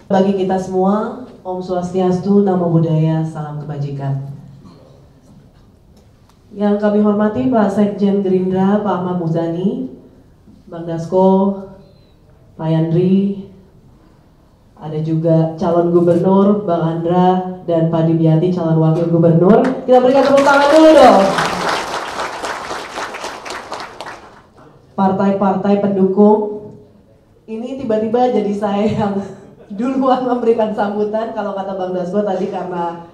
Bagi kita semua, Om Swastiastu, Namo Buddhaya, salam kebajikan. Yang kami hormati Pak Sekjen Gerindra, Pak Ahmad Muzani, Bang Dasko, Pak Yandri, ada juga calon gubernur, Bang Andra, dan Pak Dimyati, calon wakil gubernur. Kita berikan tepuk tangan dulu dong. Partai-partai pendukung, ini tiba-tiba jadi saya yang duluan memberikan sambutan. Kalau kata Bang Dasko tadi karena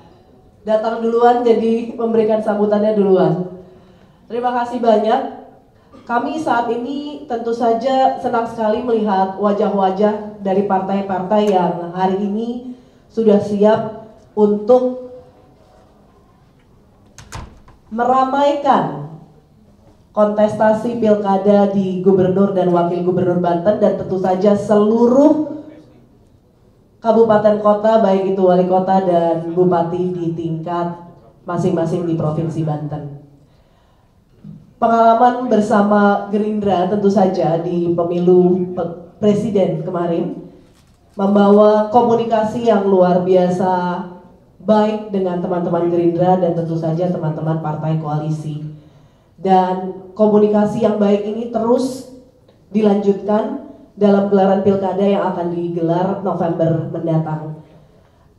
datang duluan jadi memberikan sambutannya duluan. Terima kasih banyak. Kami saat ini tentu saja senang sekali melihat wajah-wajah dari partai-partai yang hari ini sudah siap untuk meramaikan kontestasi pilkada di Gubernur dan Wakil Gubernur Banten, dan tentu saja seluruh kabupaten kota, baik itu wali kota dan bupati di tingkat masing-masing di Provinsi Banten. Pengalaman bersama Gerindra tentu saja di pemilu presiden kemarin membawa komunikasi yang luar biasa baik dengan teman-teman Gerindra dan tentu saja teman-teman partai koalisi. Dan komunikasi yang baik ini terus dilanjutkan dalam gelaran pilkada yang akan digelar November mendatang.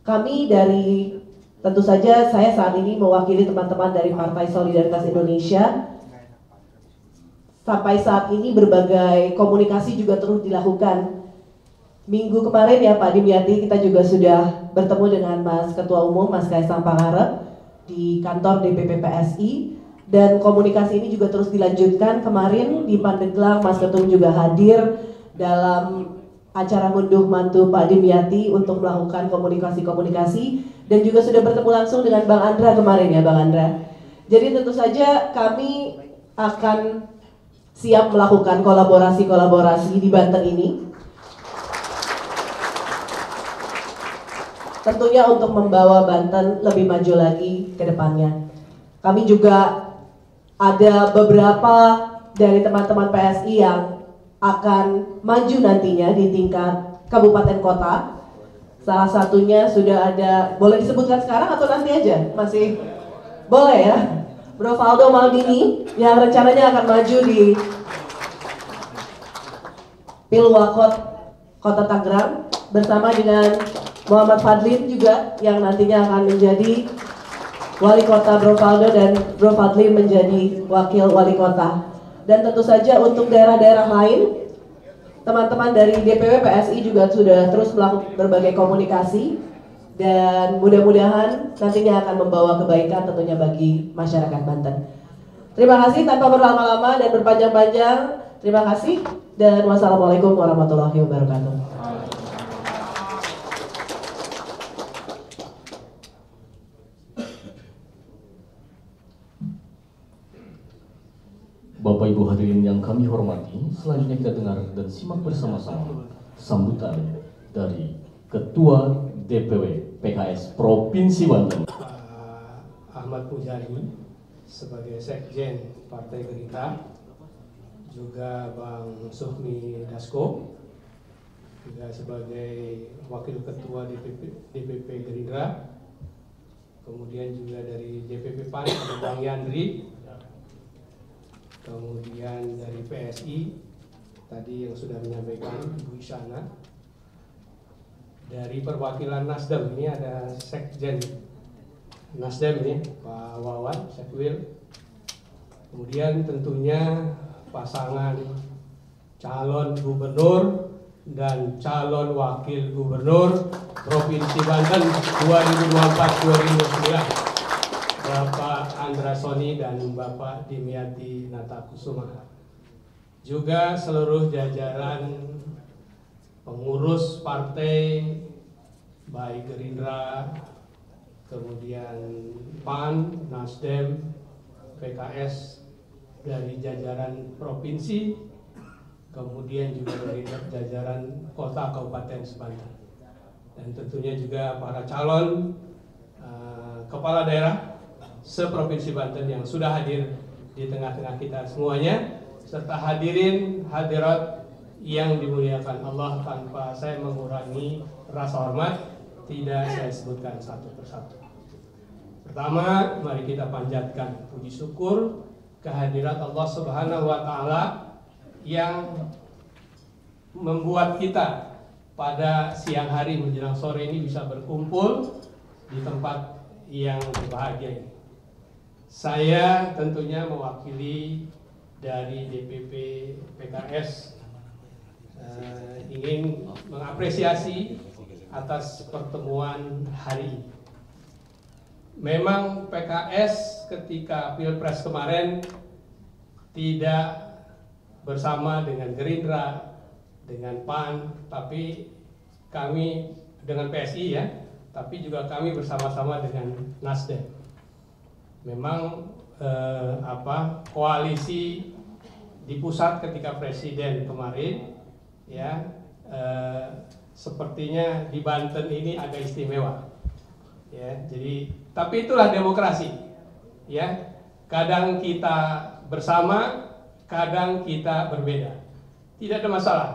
Kami dari, tentu saja saya saat ini mewakili teman-teman dari Partai Solidaritas Indonesia. Sampai saat ini berbagai komunikasi juga terus dilakukan. Minggu kemarin ya Pak Dimyati, kita juga sudah bertemu dengan Mas Ketua Umum, Mas Kaisang Pangarep di kantor DPP PSI. Dan komunikasi ini juga terus dilanjutkan. Kemarin di Pandeglang, Mas Ketum juga hadir dalam acara ngunduh mantu Pak Dimyati untuk melakukan komunikasi-komunikasi, dan juga sudah bertemu langsung dengan Bang Andra kemarin ya Bang Andra. Jadi tentu saja kami akan siap melakukan kolaborasi-kolaborasi di Banten ini. Tentunya untuk membawa Banten lebih maju lagi ke depannya. Kami juga ada beberapa dari teman-teman PSI yang akan maju nantinya di tingkat kabupaten kota. Salah satunya sudah ada, boleh disebutkan sekarang atau nanti aja? Masih boleh ya? Bro Valdo Maldini yang rencananya akan maju di Pilwakot Kota Tangerang bersama dengan Muhammad Fadlin juga yang nantinya akan menjadi wali kota Bro Valdo, dan Bro Fadlin menjadi wakil wali kota. Dan tentu saja untuk daerah-daerah lain, teman-teman dari DPW PSI juga sudah terus melakukan berbagai komunikasi, dan mudah-mudahan nantinya akan membawa kebaikan tentunya bagi masyarakat Banten. Terima kasih, tanpa berlama-lama dan berpanjang-panjang, terima kasih, dan wassalamualaikum warahmatullahi wabarakatuh. Bapak Ibu hadirin yang kami hormati, selanjutnya kita dengar dan simak bersama-sama sambutan dari Ketua DPW PKS Provinsi Banten. Ahmad Muzani sebagai Sekjen Partai Gerindra, juga Bang Sufmi Dasko juga sebagai Wakil Ketua DPP Gerindra, kemudian juga dari DPP PAN ada Bang Yandri, kemudian dari PSI tadi yang sudah menyampaikan Ibu Isyana. Dari perwakilan Nasdem ini ada Sekjen Nasdem ini Pak Wawan Sekwil. Kemudian tentunya pasangan calon gubernur dan calon wakil gubernur Provinsi Banten 2024-2029, Bapak Andra Soni dan Bapak Dimyati Natakusuma. Juga seluruh jajaran pengurus partai baik Gerindra, kemudian PAN, Nasdem, PKS dari jajaran provinsi, kemudian juga dari jajaran kota kabupaten Banten, dan tentunya juga para calon kepala daerah seprovinsi Banten yang sudah hadir di tengah-tengah kita semuanya, serta hadirin hadirat yang dimuliakan Allah, tanpa saya mengurangi rasa hormat, tidak saya sebutkan satu persatu. Pertama, mari kita panjatkan puji syukur kehadirat Allah Subhanahu wa Ta'ala yang membuat kita pada siang hari menjelang sore ini bisa berkumpul di tempat yang berbahagia ini. Saya tentunya mewakili dari DPP PKS ingin mengapresiasi atas pertemuan hari ini. Memang PKS ketika Pilpres kemarin tidak bersama dengan Gerindra, dengan PAN, tapi kami dengan PSI ya, tapi juga kami bersama-sama dengan Nasdem. Memang koalisi di pusat ketika Presiden kemarin ya, sepertinya di Banten ini agak istimewa ya. Jadi tapi itulah demokrasi ya, kadang kita bersama, kadang kita berbeda, tidak ada masalah.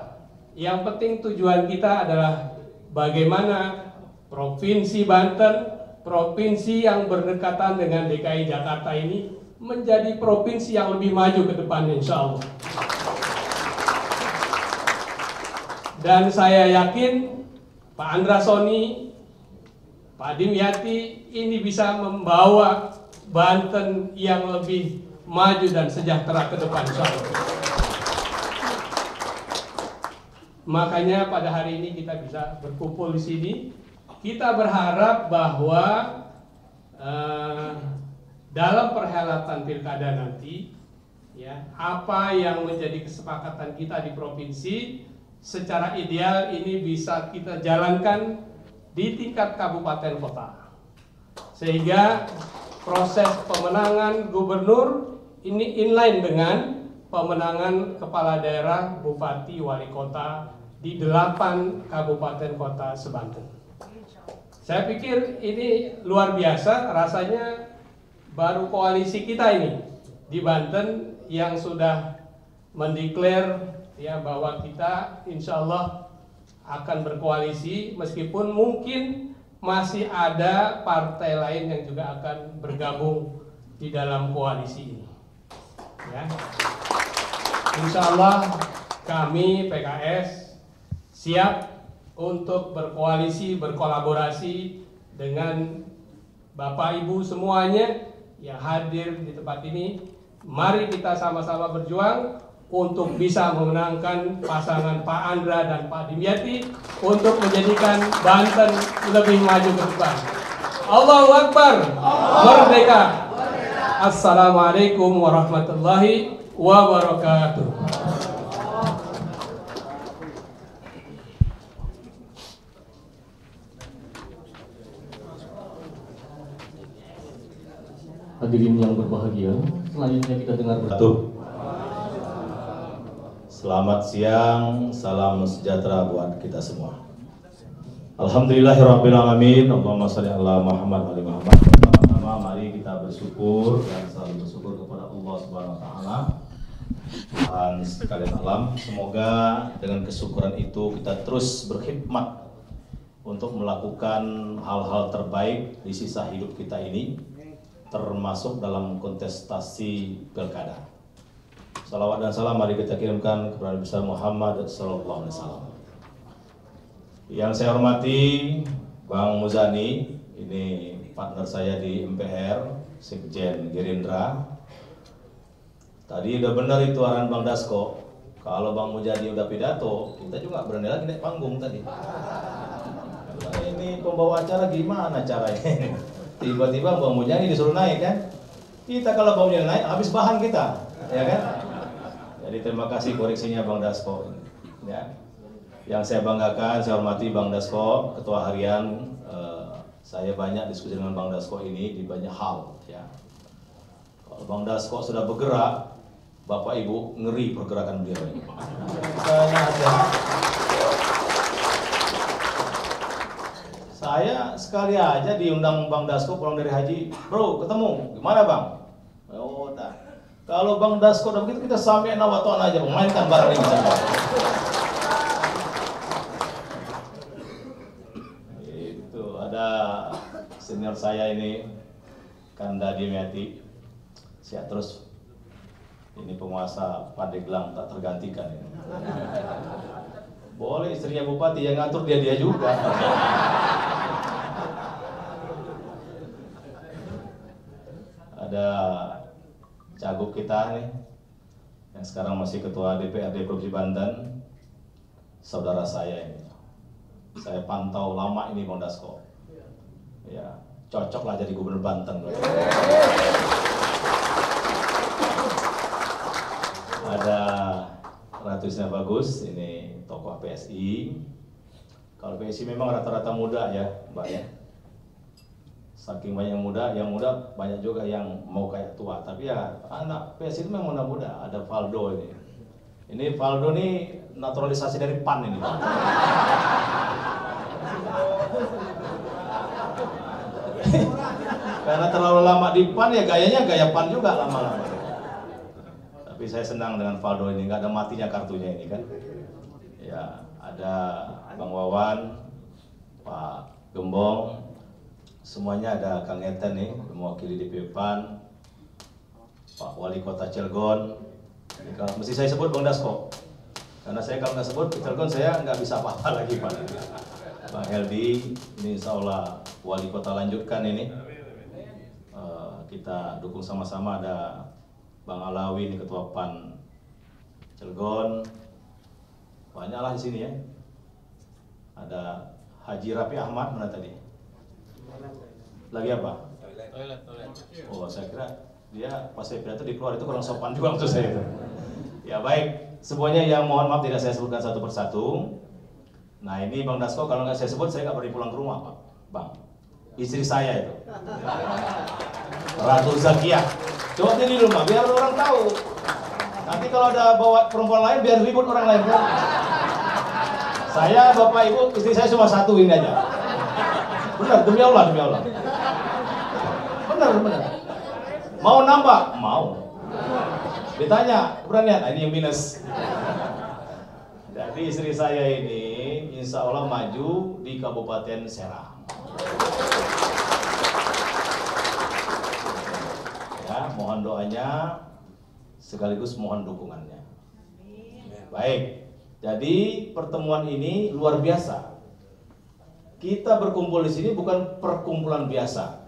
Yang penting tujuan kita adalah bagaimana Provinsi Banten, provinsi yang berdekatan dengan DKI Jakarta ini menjadi provinsi yang lebih maju ke depannya, insya Allah. Dan saya yakin Pak Andra Soni, Pak Dimyati ini bisa membawa Banten yang lebih maju dan sejahtera ke depan, insya Allah. Makanya pada hari ini kita bisa berkumpul di sini. Kita berharap bahwa dalam perhelatan pilkada nanti, ya, apa yang menjadi kesepakatan kita di provinsi secara ideal ini bisa kita jalankan di tingkat kabupaten kota, sehingga proses pemenangan gubernur ini inline dengan pemenangan kepala daerah, bupati, wali kota di 8 kabupaten kota sebanten. Saya pikir ini luar biasa, rasanya baru koalisi kita ini di Banten yang sudah mendeklar ya bahwa kita insya Allah akan berkoalisi, meskipun mungkin masih ada partai lain yang juga akan bergabung di dalam koalisi ini. Ya. Insya Allah kami PKS siap untuk berkoalisi, berkolaborasi dengan Bapak Ibu semuanya yang hadir di tempat ini. Mari kita sama-sama berjuang untuk bisa memenangkan pasangan Pak Andra dan Pak Dimyati untuk menjadikan Banten lebih maju ke depan. Allahu Akbar, merdeka. Assalamualaikum warahmatullahi wabarakatuh. Hadirin yang berbahagia, selanjutnya kita dengar bersatu. Selamat siang, salam sejahtera buat kita semua. Alhamdulillahirrabbilalamin. Allahumma sholli ala Muhammad wa ali Muhammad. Pertama-tama mari kita bersyukur dan selalu bersyukur kepada Allah Subhanahu wa taala. Dan sekalian alam, semoga dengan kesyukuran itu kita terus berkhidmat untuk melakukan hal-hal terbaik di sisa hidup kita ini, termasuk dalam kontestasi pilkada. Salawat dan salam mari kita kirimkan kepada Nabi besar Muhammad sallallahu alaihi wasallam. Yang saya hormati Bang Muzani, ini partner saya di MPR, Sekjen Gerindra. Tadi udah benar itu arahan Bang Dasko. Kalau Bang Muzani udah pidato, kita juga berani lagi naik panggung tadi. Ini pembawa acara gimana caranya? Tiba-tiba Bang Muzani disuruh naik kan? Kita kalau Bang Muzani naik habis bahan kita, ya kan? Jadi terima kasih koreksinya Bang Dasko. Ya. Yang saya banggakan, saya hormati Bang Dasko, Ketua Harian. Saya banyak diskusi dengan Bang Dasko ini di banyak hal. Ya. Kalau Bang Dasko sudah bergerak, Bapak Ibu ngeri pergerakan beliau ini. Saya sekali aja diundang Bang Dasko pulang dari haji, bro ketemu, gimana Bang? Oh tak. Kalau Bang Dasko udah begitu kita sampai nawatuan aja, mainkan barang ini. senior saya ini Kanda Dimyati, siap terus. Ini penguasa Pandeglang tak tergantikan ini. Boleh istrinya bupati yang ngatur dia juga. Ada cagup kita nih yang sekarang masih ketua DPRD Provinsi Banten, saudara saya ini. Saya pantau lama ini Bang Dasko. Ya, cocok lah jadi gubernur Banten. Ada Ratu Isna Bagus, ini tokoh PSI. Kalau PSI memang rata-rata muda ya, Mbak ya. Saking banyak yang muda banyak juga yang mau kayak tua. Tapi ya anak PSI itu memang muda-muda. Ada Valdo ini. Ini Valdo nih naturalisasi dari PAN ini. Karena terlalu lama di PAN ya gayanya gaya PAN juga lama-lama. Tapi saya senang dengan Valdo ini, nggak ada matinya kartunya ini kan. Ya, ada Bang Wawan, Pak Gembong, semuanya ada Kang Eten nih, mewakili DPP PAN, Pak Wali Kota Cilegon. Ini kalau mesti saya sebut Bang Dasko, karena saya kalau nggak sebut Cilegon saya nggak bisa apa-apa lagi Pak. Bang Heldi, ini insya Allah Wali Kota lanjutkan ini. Kita dukung sama-sama. Ada Bang Alawi, ini Ketua PAN Cilegon. Banyaklah di sini ya. Ada Haji Rapi Ahmad, mana tadi? Lagi apa? Toilet. Oh, saya kira dia pas saya pidato di keluar itu kurang sopan juga maksud saya itu. Ya baik, semuanya yang mohon maaf tidak saya sebutkan satu persatu. Nah ini Bang Dasko, kalau nggak saya sebut saya nggak pergi pulang ke rumah Pak, Bang. Istri saya itu, Ratu Zakiah. Coba di rumah biar orang tahu. Nanti kalau ada bawa perempuan lain biar ribut orang lain. Saya, Bapak, Ibu, istri saya cuma satu ini aja. Benar, demi Allah, demi Allah. Benar. Mau nambah? Mau. Ditanya, beranian? Nah, ini yang minus. Jadi istri saya ini insya Allah maju di Kabupaten Serang. Ya, mohon doanya sekaligus mohon dukungannya. Baik, jadi pertemuan ini luar biasa. Kita berkumpul di sini bukan perkumpulan biasa.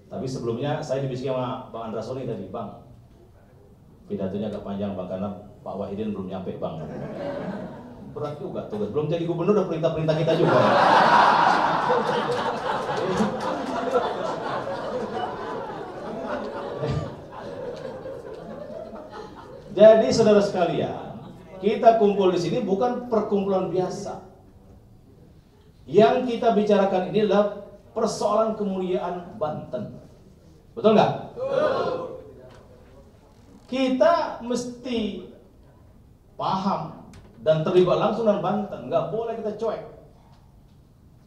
Tapi sebelumnya saya dibisiki sama Bang Andra Soni tadi, Bang. Pidatonya agak panjang Bang karena Pak Wahidin belum nyampe Bang. Berat juga tugas. Belum jadi gubernur udah perintah-perintah kita juga. Jadi saudara sekalian, kita kumpul di sini bukan perkumpulan biasa. Yang kita bicarakan ini adalah persoalan kemuliaan Banten. Betul nggak? Kita mesti paham dan terlibat langsung dengan Banten. Nggak boleh kita cuek.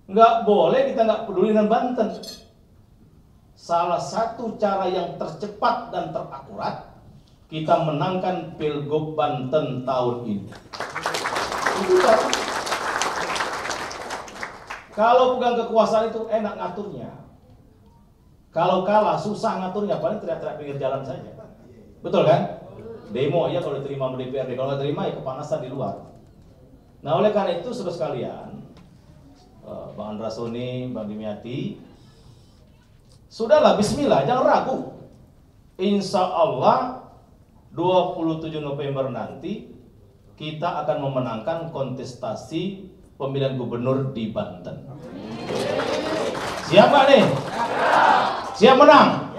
Nggak boleh kita nggak peduli dengan Banten. Salah satu cara yang tercepat dan terakurat kita menangkan Pilgub Banten tahun ini. Itu cara. Kalau pegang kekuasaan itu enak ngaturnya. Kalau kalah susah ngaturnya, paling teriak-teriak pinggir jalan saja. Betul kan? Demo ya kalau diterima di DPRD, kalau nggak terima ya kepanasan di luar. Nah oleh karena itu saudara sekalian, Bang Andra Soni, Bang Dimyati, sudahlah Bismillah, jangan ragu. Insya Allah 27 November nanti kita akan memenangkan kontestasi pemilihan gubernur di Banten. Siap nggak nih? Siap menang?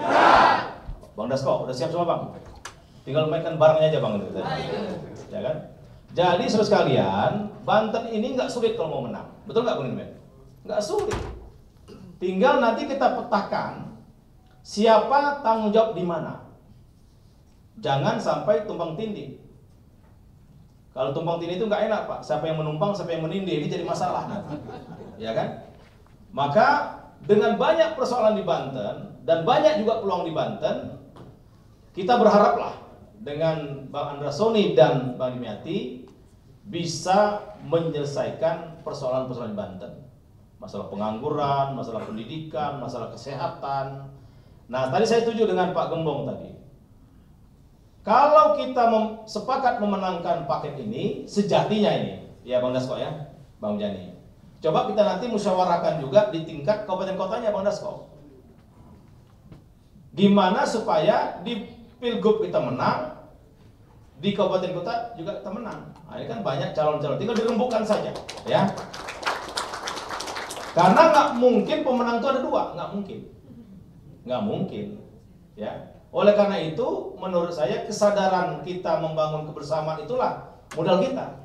Bang Dasko, udah siap semua Bang? Tinggal mainkan barangnya aja Bang. Ya kan? Jadi saudara sekalian, Banten ini nggak sulit kalau mau menang. Betul nggak Bang Inmen? Nggak sulit. Tinggal nanti kita petakan siapa tanggung jawab di mana. Jangan sampai tumpang tindih. Kalau tumpang tindih itu nggak enak Pak. Siapa yang menumpang, siapa yang menindih, ini jadi masalah nanti. Ya kan? Maka dengan banyak persoalan di Banten dan banyak juga peluang di Banten, kita berharaplah dengan Bang Andra Soni dan Bang Dimyati bisa menyelesaikan persoalan-persoalan Banten. masalah pengangguran, masalah pendidikan, masalah kesehatan. Nah, tadi saya setuju dengan Pak Gembong tadi. Kalau kita sepakat memenangkan paket ini, sejatinya ini, ya Bang Dasko ya, Bang Jani. Coba kita nanti musyawarahkan juga di tingkat kabupaten kotanya Bang Dasko. Gimana supaya di Pilgub kita menang, di kabupaten kota juga kita menang. Nah, ini kan banyak calon-calon, tinggal dirembukkan saja, ya. Karena nggak mungkin pemenang itu ada dua, nggak mungkin, ya. Oleh karena itu, menurut saya kesadaran kita membangun kebersamaan itulah modal kita.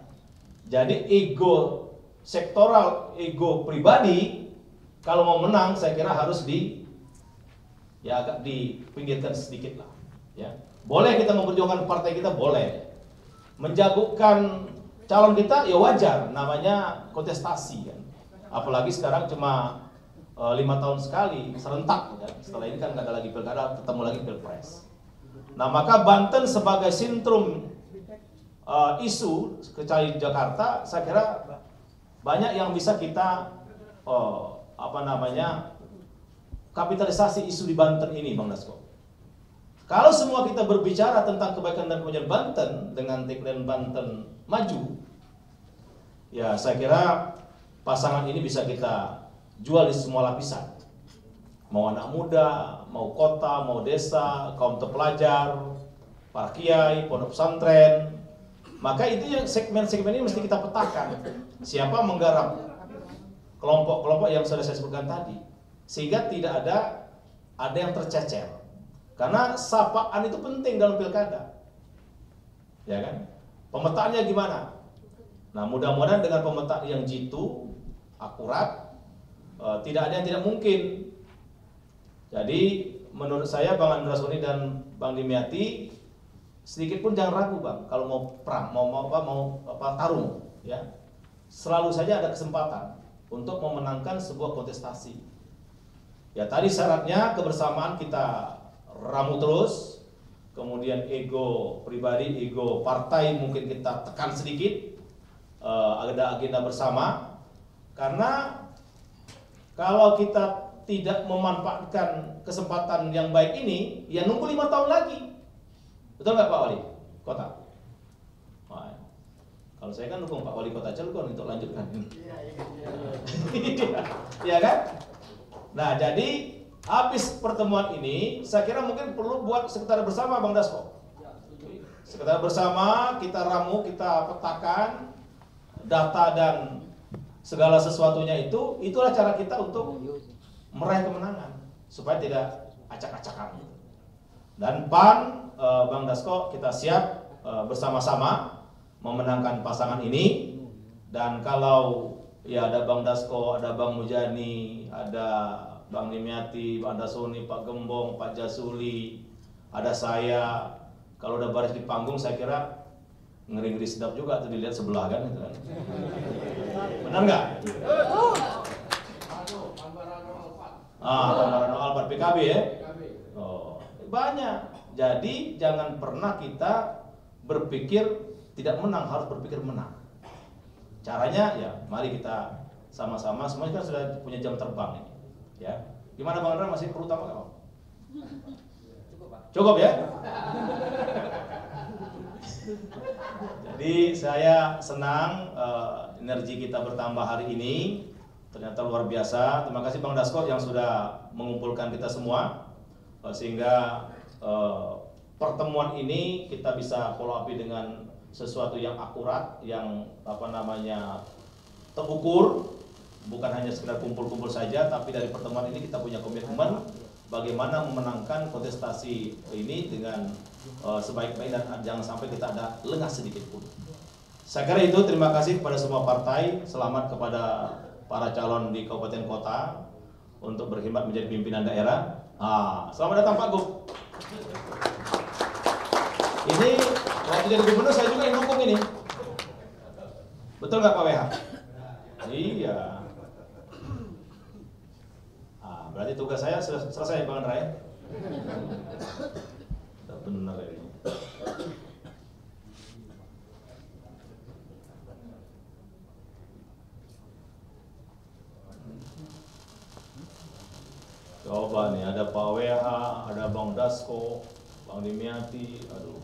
Jadi ego sektoral, ego pribadi, kalau mau menang, saya kira harus agak dipinggirkan sedikit lah. Ya, boleh kita memperjuangkan partai kita, boleh. Menjagokan calon kita, ya wajar, namanya kontestasi kan. Apalagi sekarang cuma 5 tahun sekali serentak ya. Setelah ini kan nggak ada lagi pilkada, ketemu lagi pilpres. Nah, maka Banten sebagai sentrum isu kecuali Jakarta, saya kira banyak yang bisa kita kapitalisasi isu di Banten ini, Bang Dasko. Kalau semua kita berbicara tentang kebaikan dan kemajuan Banten dengan tagline Banten maju, ya saya kira pasangan ini bisa kita jual di semua lapisan. Mau anak muda, mau kota, mau desa, kaum terpelajar, para kiai, pondok pesantren. Maka itu yang segmen-segmen ini mesti kita petakan. Siapa menggarap kelompok-kelompok yang sudah saya sebutkan tadi, sehingga tidak ada yang tercecer. Karena sapaan itu penting dalam pilkada, ya kan? Pemetaannya gimana? Nah, mudah-mudahan dengan pemetaan yang jitu, akurat, tidak ada yang tidak mungkin. Jadi menurut saya Bang Andreas Uni dan Bang Dimyati sedikit pun jangan ragu Bang, kalau mau perang, mau tarung, ya selalu saja ada kesempatan untuk memenangkan sebuah kontestasi. Ya tadi syaratnya kebersamaan kita ramu terus, kemudian ego pribadi, ego partai mungkin kita tekan sedikit, ada agenda bersama, karena kalau kita tidak memanfaatkan kesempatan yang baik ini, ya nunggu 5 tahun lagi. Betul nggak Pak Wali Kota? Wah, kalau saya kan dukung Pak Wali Kota Cilegon untuk lanjutkan ini. Ya kan? Nah, jadi habis pertemuan ini, saya kira mungkin perlu buat sekretariat bersama Bang Dasko. Sekretariat bersama, kita ramu, kita petakan data dan segala sesuatunya itulah cara kita untuk meraih kemenangan supaya tidak acak-acakan. Dan PAN, Bang Dasko, kita siap bersama-sama memenangkan pasangan ini. Dan kalau ya ada Bang Dasko, ada Bang Mujani, ada Bang Dimyati, Bang Dasuni, Pak Gembong, Pak Jasuli, ada saya. Kalau udah baris di panggung, saya kira ngeri-ngeri sedap juga tuh dilihat sebelah kan, gitu kan. Benar nggak? Gambaran Alphard PKB ya. Oh, banyak. Jadi jangan pernah kita berpikir tidak menang, harus berpikir menang. Caranya ya, mari kita sama-sama. Semuanya kan sudah punya jam terbang ini. Ya, gimana Bang Andra, masih perlu tambah nggak? Cukup ya. Jadi saya senang energi kita bertambah hari ini, ternyata luar biasa. Terima kasih Bang Dasko yang sudah mengumpulkan kita semua, sehingga pertemuan ini kita bisa follow up dengan sesuatu yang akurat, yang terukur, bukan hanya sekedar kumpul-kumpul saja, tapi dari pertemuan ini kita punya komitmen bagaimana memenangkan kontestasi ini dengan sebaik-baik dan jangan sampai kita ada lengah sedikit pun. Saya kira itu. Terima kasih kepada semua partai, selamat kepada para calon di kabupaten kota untuk berkhidmat menjadi pimpinan daerah. Selamat datang Pak Gub. Ini waktu jadi gubernur saya juga yang dukung ini. Betul nggak Pak WH? Iya. Berarti tugas saya sudah selesai Bang Andra ya? Benar ini. bapak-bapak nih, ada Pak WH, ada Bang Dasko, Bang Dimiati, aduh.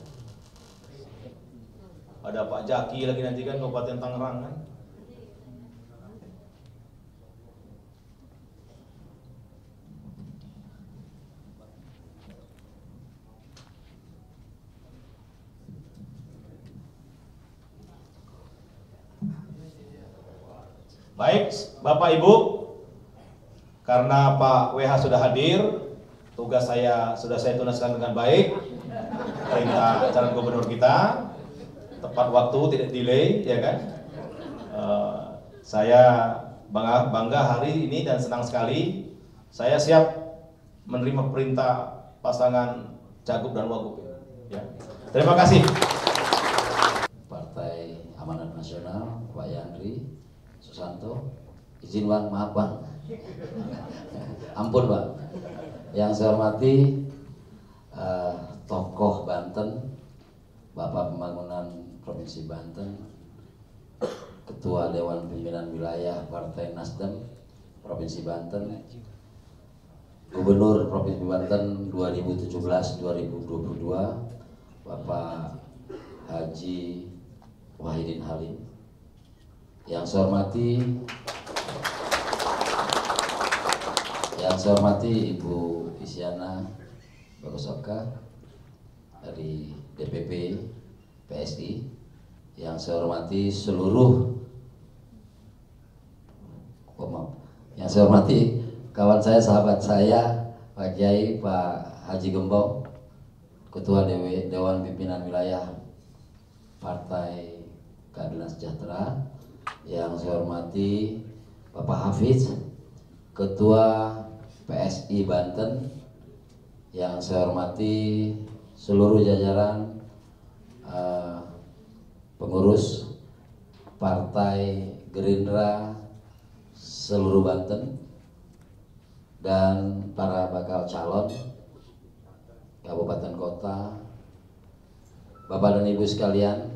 Ada Pak Jaki lagi nanti kan Kabupaten Tangerang kan. Baik, Bapak Ibu, karena Pak WH sudah hadir, tugas saya sudah saya tuntaskan dengan baik. Perintah calon gubernur kita, tepat waktu, tidak delay, ya kan? Saya bangga hari ini dan senang sekali. Saya siap menerima perintah pasangan Cagup dan Wagub. Ya. Terima kasih. Partai Amanat Nasional, Pak Yandri Susanto, izin Bang, maaf Bang, ampun Bang. Yang saya hormati tokoh Banten, Bapak Pembangunan Provinsi Banten, Ketua Dewan Pimpinan Wilayah Partai Nasdem Provinsi Banten, Gubernur Provinsi Banten 2017-2022, Bapak Haji Wahidin Halim. Yang saya hormati Ibu Isyana Bagosoka dari DPP PSI. Yang saya hormati seluruh kawan saya, sahabat saya, Pak Kiai, Pak Haji Gembong, Ketua Dewan Pimpinan Wilayah Partai Keadilan Sejahtera. Yang saya hormati Bapak Hafiz, Ketua PSI Banten. Yang saya hormati seluruh jajaran pengurus Partai Gerindra seluruh Banten dan para bakal calon kabupaten kota, Bapak dan Ibu sekalian.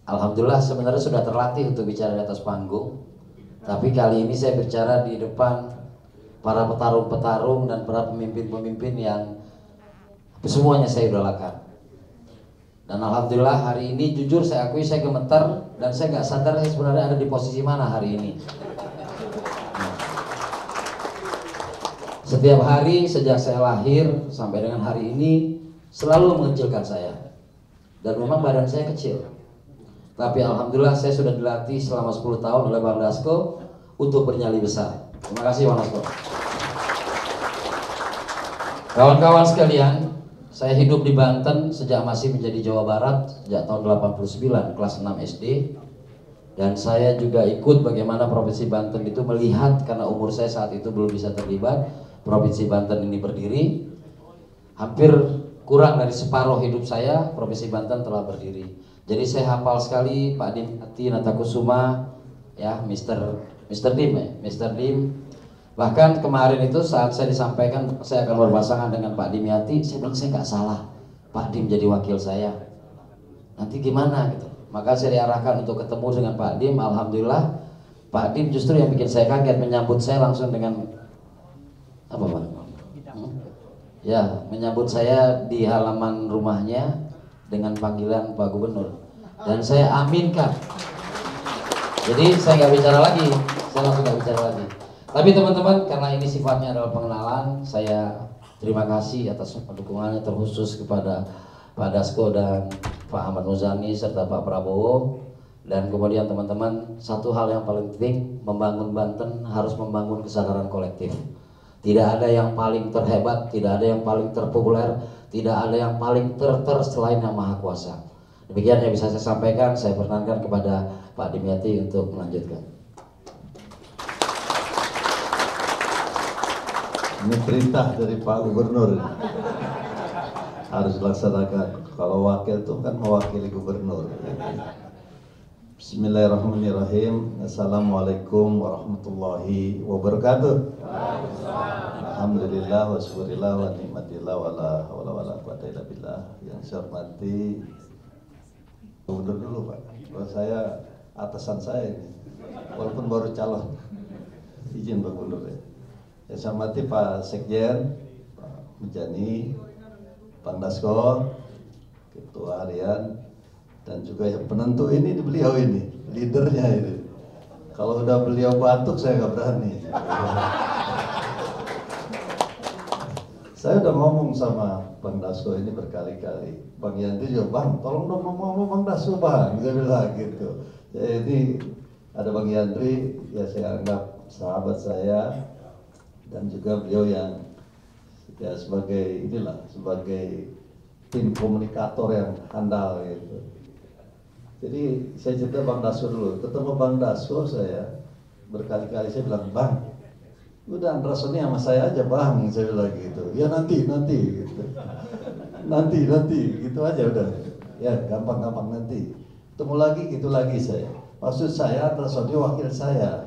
Alhamdulillah sebenarnya sudah terlatih untuk bicara di atas panggung, tapi kali ini saya bicara di depan para petarung-petarung dan para pemimpin-pemimpin yang semuanya saya idolakan. Dan alhamdulillah hari ini jujur saya akui saya gemetar dan saya nggak sadar saya sebenarnya ada di posisi mana hari ini. Setiap hari sejak saya lahir sampai dengan hari ini selalu mengecilkan saya. Dan memang badan saya kecil. Tapi alhamdulillah saya sudah dilatih selama 10 tahun oleh Bang Dasko untuk bernyali besar. Terima kasih Bang Dasko. Kawan-kawan sekalian, saya hidup di Banten sejak masih menjadi Jawa Barat, sejak tahun 89, kelas 6 SD. Dan saya juga ikut bagaimana Provinsi Banten itu melihat, karena umur saya saat itu belum bisa terlibat, Provinsi Banten ini berdiri. Hampir kurang dari separuh hidup saya, Provinsi Banten telah berdiri. Jadi saya hafal sekali Pak Dimyati Natakusuma, ya Mr. Dim. Bahkan kemarin itu saat saya disampaikan saya akan berpasangan dengan Pak Dimyati, saya bilang saya nggak salah, Pak Dim jadi wakil saya. Nanti gimana gitu? Maka saya diarahkan untuk ketemu dengan Pak Dim. Alhamdulillah Pak Dim justru yang bikin saya kaget, menyambut saya langsung dengan apa Pak? Ya, menyambut saya di halaman rumahnya dengan panggilan Pak Gubernur, dan saya aminkan. Jadi saya nggak bicara lagi, saya langsung nggak bicara lagi. Tapi teman-teman, karena ini sifatnya adalah pengenalan, saya terima kasih atas dukungannya terkhusus kepada Pak Dasko dan Pak Ahmad Muzani serta Pak Prabowo. Dan kemudian teman-teman, satu hal yang paling penting, membangun Banten harus membangun kesadaran kolektif. Tidak ada yang paling terhebat, tidak ada yang paling terpopuler, tidak ada yang paling selain Yang Maha Kuasa. Demikian yang bisa saya sampaikan. Saya perkenankan kepada Pak Dimyati untuk melanjutkan. Ini perintah dari Pak Gubernur, harus dilaksanakan. Kalau wakil itu kan mewakili gubernur. Bismillahirrahmanirrahim. Assalamualaikum warahmatullahi wabarakatuh. Alhamdulillah wa syukurillah wa nikmatillah wa la hawla wa la quwata illa billah. Yang saya hormati gubernur dulu Pak. Kalau saya atasan saya ini, walaupun baru calon. Izin Pak Gubernur ya. Yang saya hormati Pak Sekjen, Pak Mujani, Bang Dasko, Ketua Harian, dan juga yang penentu ini beliau ini, leadernya ini. Kalau udah beliau batuk saya nggak berani. Saya udah ngomong sama Bang Dasko ini berkali-kali. Bang Yanti juga, Bang, tolong dong ngomong Bang Dasko, Bang. Saya bilang gitu. Jadi ada Bang Yandri, ya saya anggap sahabat saya, dan juga beliau yang ya sebagai sebagai tim komunikator yang handal gitu. Jadi saya cerita Bang Dasko dulu. Ketemu Bang Dasko saya berkali-kali saya bilang, Bang, udah Andras ini sama saya aja Bang, saya bilang gitu. Ya nanti gitu. nanti gitu aja udah. Ya gampang nanti. Ketemu lagi gitu lagi saya. Maksud saya Andras ini wakil saya.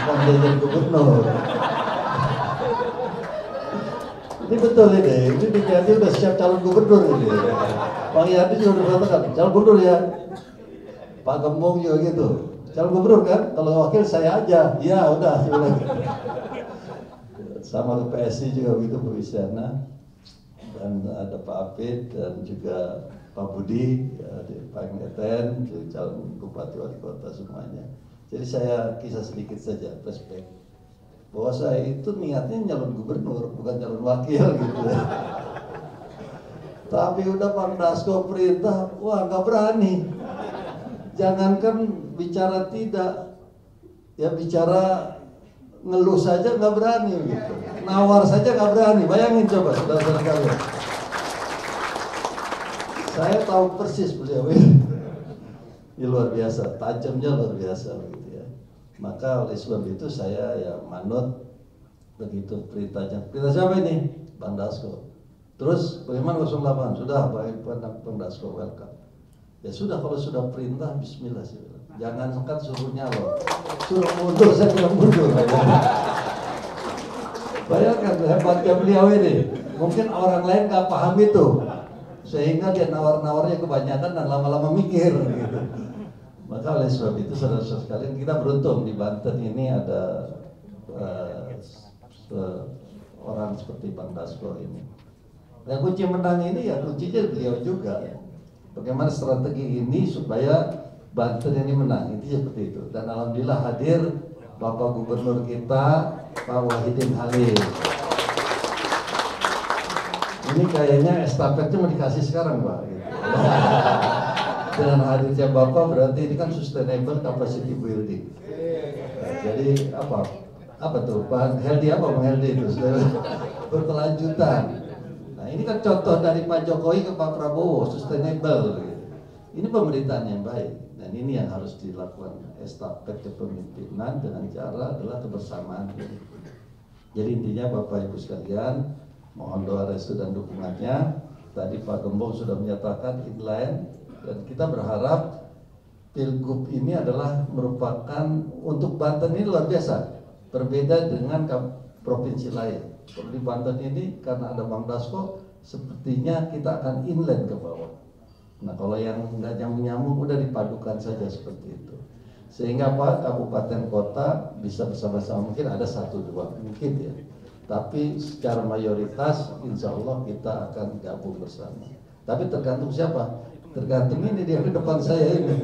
Bukan dia jadi gubernur. Ini betul ini Yadi udah siap calon gubernur ini. Bang Yadi juga udah mengatakan calon gubernur ya. Pak Gembong juga gitu. Calon gubernur kan? Kalau wakil saya aja. Ya udah. Sama ke PSI juga begitu Bu Isyana. Dan ada Pak Apid dan juga Pak Budi, ya, Pak Ngeten, calon bupati wali kota semuanya. Jadi saya kisah sedikit saja flashback. Bahwa saya itu niatnya nyalon gubernur, bukan calon wakil gitu. Tapi udah Bang Dasko perintah, wah nggak berani. Jangankan bicara tidak, ya bicara ngeluh saja nggak berani gitu. Nawar saja nggak berani. Bayangin coba saudara-saudara kalian. Saya tahu persis beliau ini. Ya, luar biasa, tajamnya luar biasa gitu ya. Maka oleh sebab itu saya ya manut begitu perintahnya. Perintah siapa ini? Bang Dasko. Terus bagaimana 08? Sudah Bang Dasko welcome. Ya sudah, kalau sudah perintah bismillah sih. Jangan kan suruh nyalon. Suruh mundur, saya bilang mundur. Bayangkan hebatnya beliau ini. Mungkin orang lain gak paham itu. Sehingga dia nawar-nawarnya kebanyakan dan lama-lama mikir gitu. Maka oleh sebab itu saudara-saudara sekalian, kita beruntung di Banten ini ada orang seperti Bang Dasko ini. Dan kunci menang ini ya kuncinya beliau juga. Bagaimana strategi ini supaya Banten ini menang, itu seperti itu. Dan alhamdulillah hadir Bapak Gubernur kita, Pak Wahidin Halim. Ini kayaknya estafetnya mau dikasih sekarang Pak. Gitu. Dengan hadirnya Bapak berarti ini kan sustainable capacity building. Jadi apa tuh Pak Heldi, apa Bang Heldi itu berkelanjutan. Nah ini kan contoh dari Pak Jokowi ke Pak Prabowo, sustainable. Gitu. Ini pemerintahan yang baik. Dan ini yang harus dilakukan estafet kepemimpinan dengan cara adalah kebersamaan. Jadi intinya Bapak Ibu sekalian, mohon doa restu dan dukungannya. Tadi Pak Gembong sudah menyatakan inline, dan kita berharap Pilgub ini adalah merupakan untuk Banten ini luar biasa, berbeda dengan provinsi lain. Di Banten ini karena ada Bang Dasko, sepertinya kita akan inland ke bawah. Nah kalau yang nggak nyambung udah dipadukan saja seperti itu, sehingga Pak kabupaten kota bisa bersama-sama, mungkin ada 1-2 mungkin ya, tapi secara mayoritas insya Allah kita akan gabung bersama. Tapi tergantung siapa? Tergantung ini dia di depan saya ini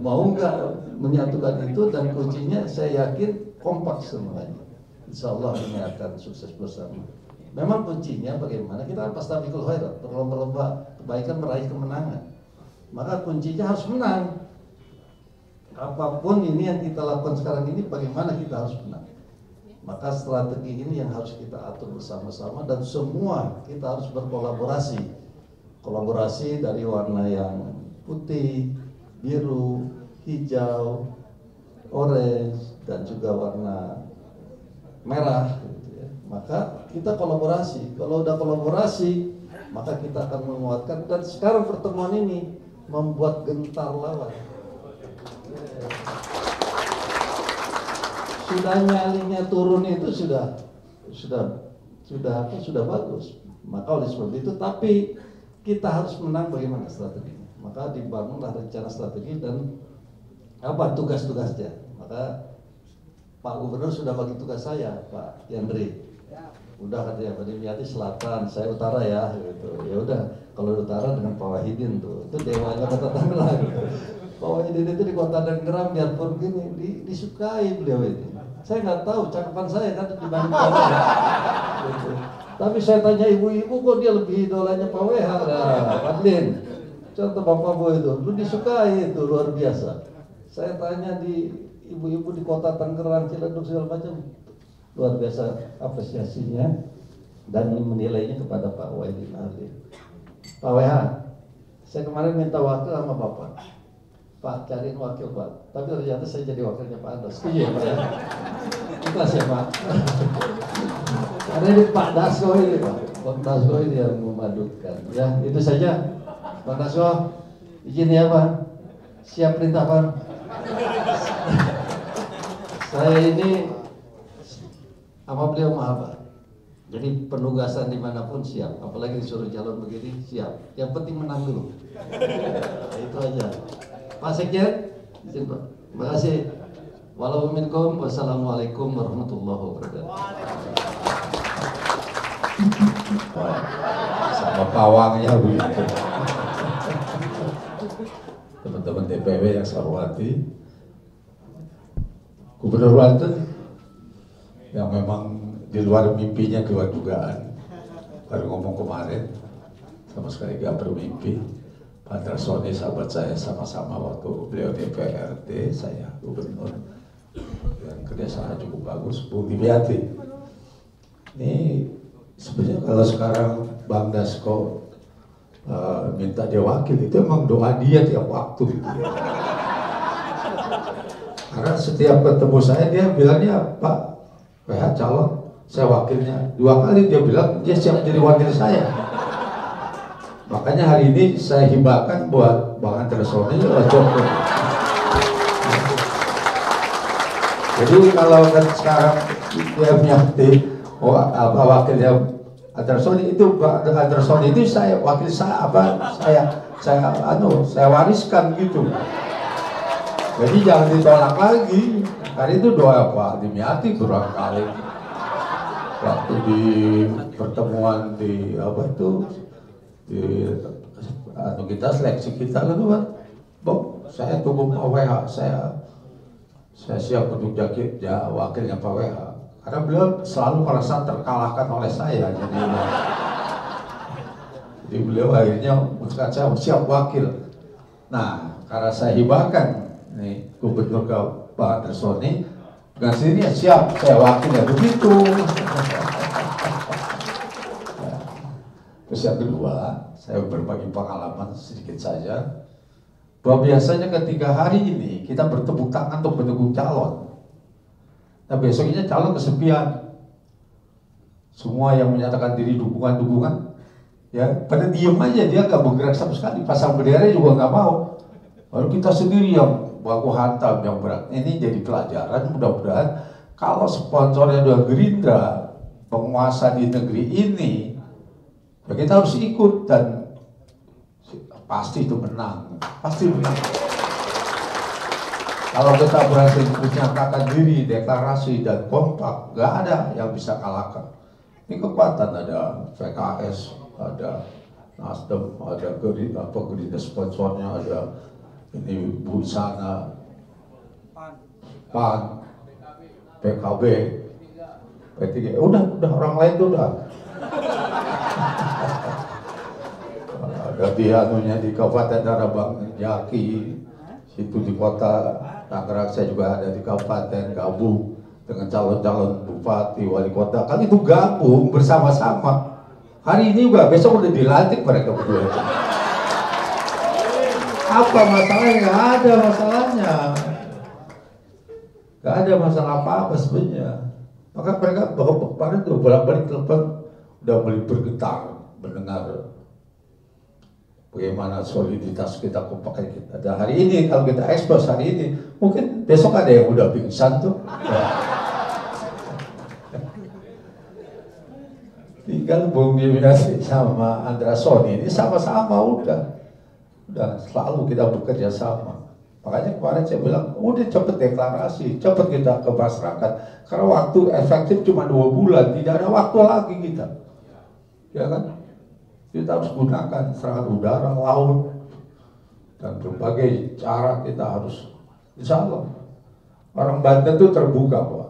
mau nggak menyatukan itu, dan kuncinya saya yakin kompak semuanya. Insya Allah ini akan sukses bersama. Memang kuncinya bagaimana kita fastabiqul khairat, berlomba-lomba kebaikan meraih kemenangan. Maka kuncinya harus menang. Apapun ini yang kita lakukan sekarang ini, bagaimana kita harus menang. Maka strategi ini yang harus kita atur bersama-sama, dan semua kita harus berkolaborasi. Kolaborasi dari warna yang putih, biru, hijau, orange, dan juga warna merah. Maka kita kolaborasi. Kalau udah kolaborasi, maka kita akan menguatkan. Dan sekarang pertemuan ini membuat gentar lawan. Sudah nyalinya turun itu sudah bagus. Maka oleh sebab itu, tapi kita harus menang. Bagaimana strateginya? Maka dibangunlah rencana strategi dan apa tugas-tugasnya. Maka Pak Gubernur sudah bagi tugas saya, Pak Yandri. Udah katanya Pak Dimyati selatan, saya utara ya, gitu. Ya udah, kalau utara dengan Pak Wahidin tuh, itu dewanya Kota Tangerang. Pak Wahidin itu di Kota Tangerang biarpun gini disukai beliau ini. Saya nggak tahu cakapan saya kan dibanding Pak WH. Gitu. Tapi saya tanya ibu-ibu kok dia lebih idolanya Pak WH. Nah, Fadlin, contoh Bapak Bu itu, lu disukai itu luar biasa. Saya tanya di ibu-ibu di Kota Tangerang, Ciledug segala macam, luar biasa apresiasinya dan menilainya kepada Pak Wahidin Ali. Pak WH, saya kemarin minta wakil sama Bapak. Pak, cariin wakil Pak. Tapi ternyata saya jadi wakilnya Pak Anda. Setuju ya Pak ya? Ikhlas ya Pak. Karena ini Pak Dasko ini Pak. Pak Dasko ini yang memadukan. Ya, itu saja. Pak Dasko, izin ya Pak. Siap perintah Pak. Saya ini sama beliau maaf Pak. Jadi penugasan dimanapun siap. Apalagi disuruh calon begini siap. Yang penting menang dulu. Nah, itu aja. Pak Sekjen, izin Pak. Terima kasih. Wassalamualaikum warahmatullahi wabarakatuh. Sama pawangnya begitu. Teman-teman DPW yang saya hormati, Gubernur Banten yang memang di luar mimpinya keluar dugaan, baru ngomong kemarin, sama sekali gak bermimpi. Pak Darsoni sahabat saya, sama-sama waktu beliau DPRD, saya gubernur, dan kerjasama cukup bagus. Bu Dimyati, ini sebenarnya kalau sekarang Bang Dasko minta dia wakil, itu emang doa dia tiap waktu gitu ya. Karena setiap ketemu saya dia bilangnya, Pak PH calon, saya wakilnya. 2 kali dia bilang dia siap jadi wakil saya. Makanya hari ini saya hibahkan buat Bang Andresoni Jokowi. Jadi kalau kan sekarang dia menyakti wakilnya Andresoni itu, Bang Andresoni itu saya wakil saya saya wariskan gitu. Jadi jangan ditolak lagi. Karena itu doa Pak Dimyati kurang kali waktu di pertemuan di kita seleksi kita lalu kan, Bang, saya tunggu Pak WH, saya siap untuk jadi wakilnya Pak WH. Karena beliau selalu merasa terkalahkan oleh saya, jadi beliau akhirnya memutuskan saya siap wakil. Nah, karena saya hibahkan nih gubernur ke Pak Darsoni, dengan sini siap saya wakilnya begitu. Terus yang kedua, saya berbagi pengalaman sedikit saja, bahwa biasanya ketika hari ini kita bertepuk tangan untuk mendukung calon, nah besoknya calon kesepian. Semua yang menyatakan diri dukungan, ya pada diem aja, dia nggak bergerak sama sekali, pasang bendera juga nggak mau. Lalu kita sendiri yang baku hantam yang berat. Ini jadi pelajaran, mudah-mudahan kalau sponsornya adalah Gerindra, penguasa di negeri ini, ya kita harus ikut dan pasti itu menang, pasti menang. Kalau kita berhasil menyatakan diri, deklarasi dan kompak, nggak ada yang bisa kalahkan. Ini kekuatan, ada PKS, ada Nasdem, ada Gerindra sponsornya, ada ini Bu Sana, PAN, PKB, P3, udah orang lain tuh udah. Ada pianonya di Kabupaten Darabang, Jaki, situ di Kota Tangerang, saya juga ada di Kabupaten, gabung dengan calon-calon bupati, wali kota, kan itu gabung bersama-sama. Hari ini juga, besok udah dilantik mereka berdua. Apa masalahnya? Nggak ada masalahnya. Nggak ada masalah apa-apa sebenarnya. Maka mereka bahwa kemarin tuh bolak-balik telepon, udah mulai bergetar mendengar bagaimana soliditas kita, kompakan kita. Dan hari ini kalau kita ekspos hari ini, mungkin besok ada yang udah pingsan tuh. Tinggal Bung Dimyati sama Andresoni ini sama-sama udah selalu kita bekerja sama. Makanya kemarin saya bilang, udah cepet deklarasi, cepet kita ke masyarakat. Karena waktu efektif cuma 2 bulan, tidak ada waktu lagi kita. Ya kan? Kita harus gunakan serangan udara, laut, dan berbagai cara kita harus. Insya Allah, orang Banten itu terbuka, Pak.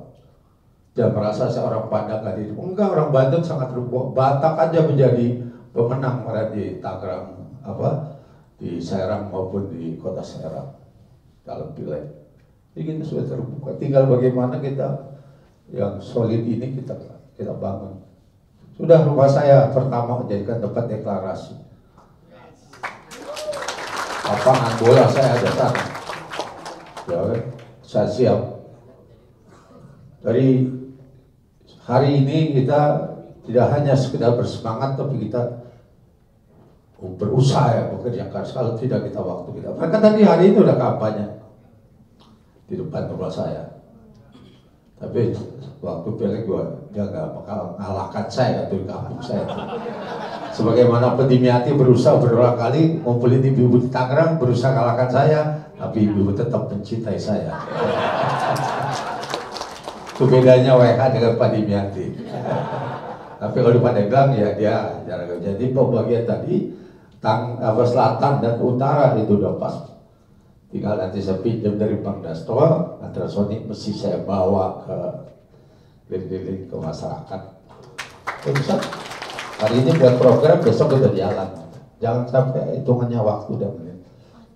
Jangan merasa seorang Padang nggak hidup. Enggak, orang Banten sangat terbuka. Batak aja menjadi pemenang kemarin di Tangerang, di Serang maupun di Kota Serang. Dalam pileg, jadi kita sudah terbuka. Tinggal bagaimana kita yang solid ini kita bangun. Sudah rumah saya pertama jadikan tempat deklarasi. Lapangan bola saya ada sana. Ya, saya siap. Dari hari ini kita tidak hanya sekedar bersemangat, tapi kita berusaha ya, bekerja keras. Kalau tidak kita waktu kita. Mereka tadi hari ini udah kampanye di depan rumah saya. Tapi waktu pileg dia nggak bakal ngalahkan saya di kampung saya. Sebagaimana Pedimiati berusaha berulang kali ngumpulin ibu-ibu di Tangerang, berusaha ngalahkan saya, tapi ibu-ibu tetap mencintai saya. Itu bedanya WH dengan Pedimiati. Tapi kalau di Pandeglang ya dia jarang. Jadi pembagian tadi selatan dan utara itu udah pas. Tinggal nanti saya pinjam dari Bang Dasto, ultrasonic mesti saya bawa ke keliling ke masyarakat. Bisa. Hari ini buat program, besok udah jalan. Jangan sampai hitungannya waktu dan menit.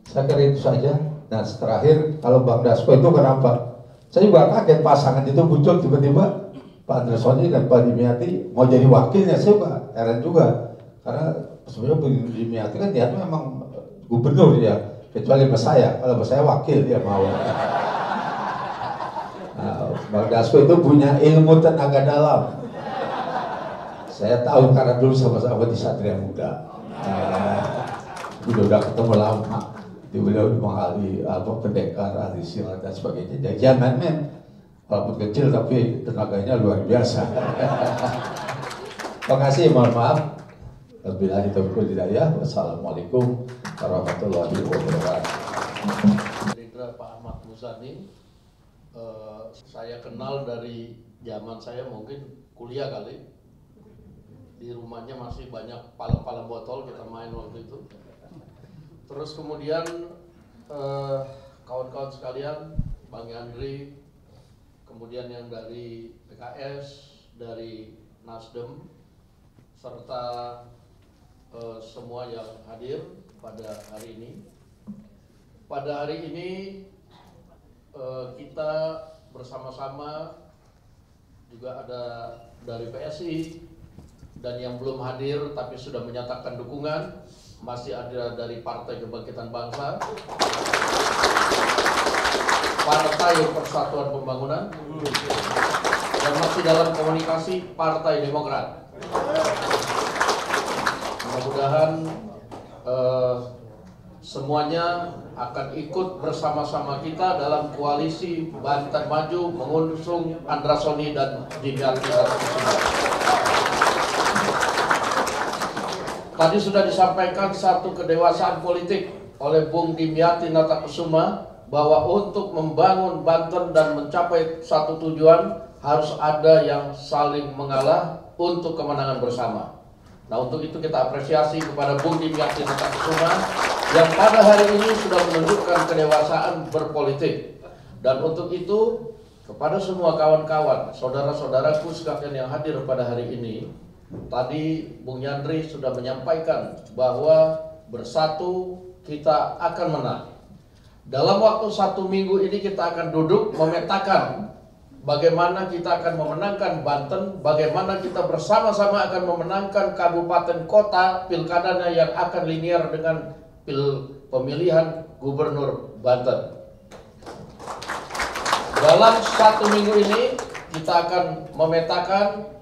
Saya kira itu saja. Nah terakhir, kalau Bang Dasko itu kenapa? Saya juga kaget pasangan itu muncul tiba-tiba Pak Andresoni dan Pak Dimiati mau jadi wakilnya. Saya juga heran juga. Karena sebenarnya Bung Dimiati kan dia memang gubernur ya, kecuali Mas saya. Kalau Mas saya wakil dia mau. Nah, Bang Dasko itu punya ilmu tenaga dalam. Saya tahu karena dulu sama-sama di Satria Muda. Udah ketemu lama. Beliau mengalami pendekar, ahli silat dan sebagainya. Jadi jangan men, walaupun kecil tapi tenaganya luar biasa. Terima kasih, mohon maaf. Wabillahi taufiq wal hidayah. Wassalamualaikum warahmatullahi wabarakatuh. Gerindra Pak Ahmad Muzani, saya kenal dari zaman saya mungkin kuliah kali. Di rumahnya masih banyak palem-palem botol, kita main waktu itu. Terus kemudian kawan-kawan sekalian, Bang Yandri, kemudian yang dari PKS, dari Nasdem, serta semua yang hadir pada hari ini. Pada hari ini kita bersama-sama juga ada dari PSI dan yang belum hadir tapi sudah menyatakan dukungan, masih ada dari Partai Kebangkitan Bangsa, Partai Persatuan Pembangunan, dan masih dalam komunikasi Partai Demokrat. Mudah-mudahan semuanya akan ikut bersama-sama kita dalam koalisi Banten Maju mengusung Andresoni dan Dimiati. Tadi sudah disampaikan satu kedewasaan politik oleh Bung Dimiati Natakusuma bahwa untuk membangun Banten dan mencapai satu tujuan harus ada yang saling mengalah untuk kemenangan bersama. Nah, untuk itu kita apresiasi kepada Bung Dimiati Natakusuma yang pada hari ini sudah menunjukkan kedewasaan berpolitik. Dan untuk itu kepada semua kawan-kawan, saudara-saudaraku sekalian yang hadir pada hari ini, tadi Bung Yandri sudah menyampaikan bahwa bersatu kita akan menang. Dalam waktu 1 minggu ini kita akan duduk memetakan bagaimana kita akan memenangkan Banten, bagaimana kita bersama-sama akan memenangkan kabupaten kota pilkadanya yang akan linear dengan pemilihan gubernur Banten. Dalam 1 minggu ini kita akan memetakan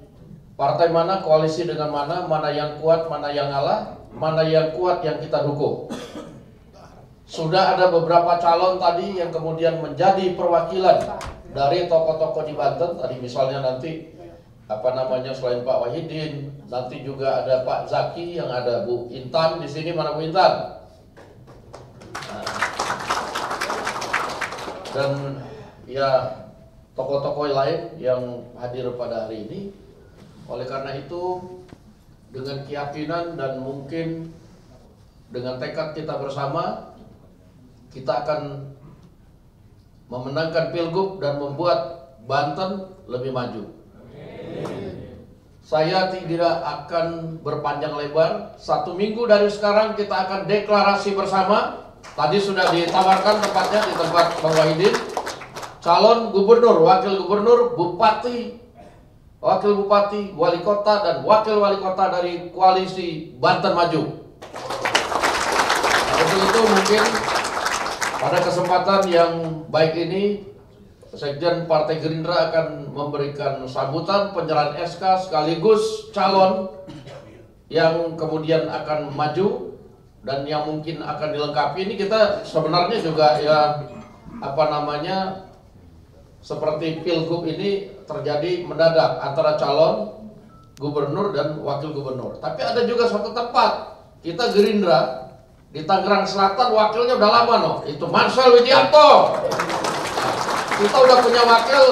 partai mana, koalisi dengan mana yang kuat, mana yang ngalah, mana yang kuat yang kita dukung. Sudah ada beberapa calon tadi yang kemudian menjadi perwakilan dari tokoh-tokoh di Banten. Tadi misalnya nanti selain Pak Wahidin, nanti juga ada Pak Zaki, yang ada Bu Intan di sini. Mana Bu Intan? dan ya tokoh-tokoh lain yang hadir pada hari ini. Oleh karena itu, dengan keyakinan dan mungkin dengan tekad kita bersama, kita akan memenangkan Pilgub dan membuat Banten lebih maju. Saya tidak akan berpanjang lebar. 1 minggu dari sekarang kita akan deklarasi bersama. Tadi sudah ditawarkan tempatnya di tempat Bang Wahidin. Calon gubernur, wakil gubernur, bupati, wakil bupati, wali kota, dan wakil wali kota dari koalisi Banten Maju. Nah, untuk itu mungkin pada kesempatan yang baik ini, Sekjen Partai Gerindra akan memberikan sambutan penyerahan SK sekaligus calon yang kemudian akan maju dan yang mungkin akan dilengkapi. Ini kita sebenarnya juga ya seperti Pilgub ini terjadi mendadak antara calon gubernur dan wakil gubernur. Tapi ada juga satu tempat kita Gerindra di Tangerang Selatan, wakilnya udah lama itu Marcel Widianto. Kita udah punya wakil,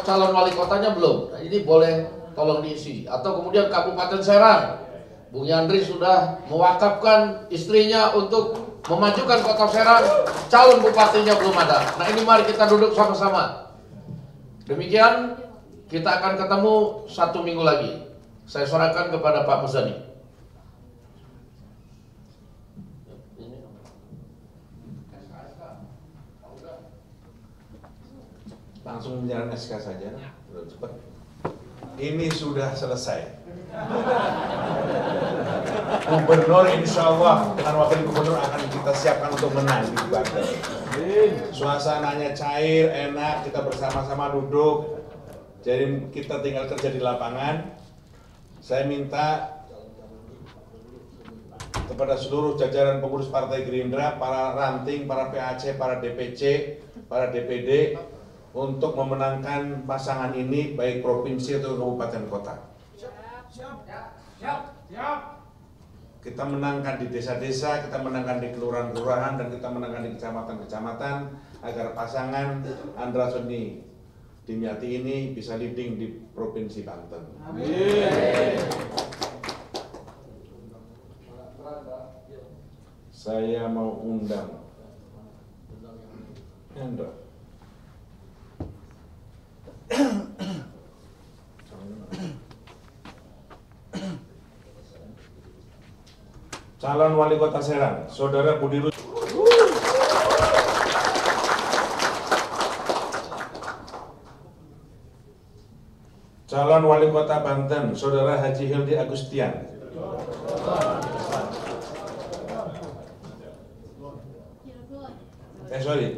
calon wali kotanya belum. Nah, ini boleh tolong diisi. Atau kemudian Kabupaten Serang, Bung Yandri sudah mewakafkan istrinya untuk memajukan Kota Serang, calon bupatinya belum ada. Nah, ini mari kita duduk sama-sama. Demikian, kita akan ketemu 1 minggu lagi. Saya serahkan kepada Pak Muzani. Langsung menjalan SK saja, cepat. Ini sudah selesai. Gubernur insya Allah dengan wakil gubernur akan kita siapkan untuk menang di Banten. Suasananya cair, enak, kita bersama-sama duduk. Jadi kita tinggal kerja di lapangan. Saya minta kepada seluruh jajaran pengurus Partai Gerindra, para ranting, para PAC, para DPC, para DPD, untuk memenangkan pasangan ini baik provinsi atau kabupaten kota. Kita menangkan di desa-desa, kita menangkan di kelurahan-kelurahan, dan kita menangkan di kecamatan-kecamatan agar pasangan Andra Sony Dimyati ini bisa leading di provinsi Banten. Amin. Saya mau undang Andra. Calon wali kota Serang, Saudara Budi Rus. Calon wali kota Banten, Saudara Haji Hildi Agustian.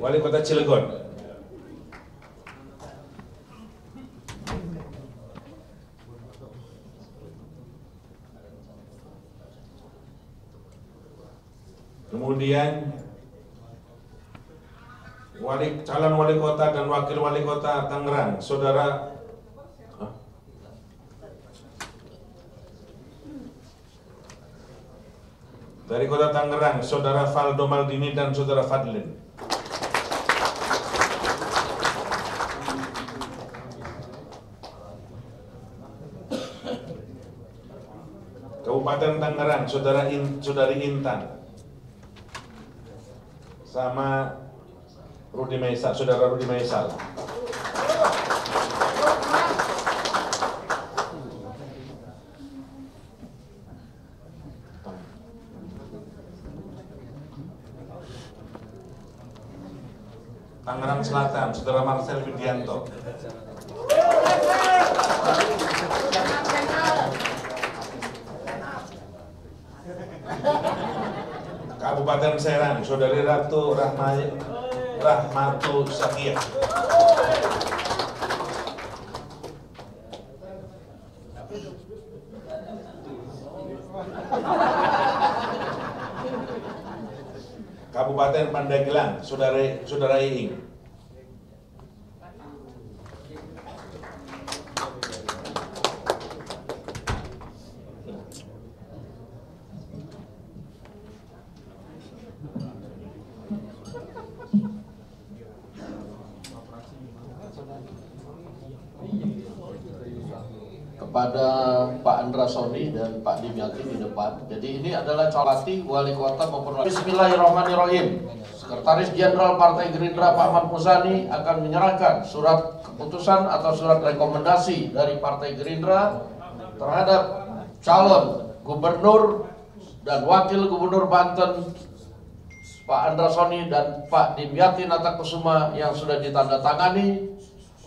Wali kota Cilegon. Kemudian calon wali kota dan wakil wali kota Tangerang, Saudara dari kota Tangerang, Saudara Valdo Maldini dan Saudara Fadlin. Kabupaten Tangerang, Saudari Intan sama Rudi Maisal, Saudara Rudi Maisal. Tangerang Selatan, Saudara Marcel Widianto. Kabupaten Serang, Saudari Ratu Rahmatu Sakia. Kabupaten Pandeglang, Saudara Iing. kepada Pak Andra Soni dan Pak Dimyati di depan. Jadi ini adalah calati wali kota maupun wali. Bismillahirrahmanirrahim. Sekretaris Jenderal Partai Gerindra Pak Ahmad Muzani akan menyerahkan surat keputusan atau surat rekomendasi dari Partai Gerindra terhadap calon gubernur dan wakil gubernur Banten Pak Andra Soni dan Pak Dimyati Natakusuma yang sudah ditandatangani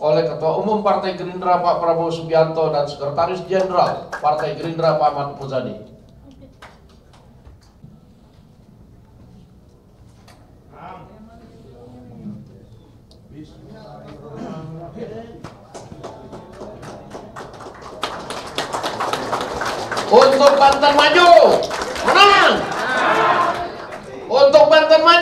oleh Ketua Umum Partai Gerindra Pak Prabowo Subianto dan Sekretaris Jenderal Partai Gerindra Pak Ahmad Muzani. Untuk Banten maju, menang. Untuk Banten maju.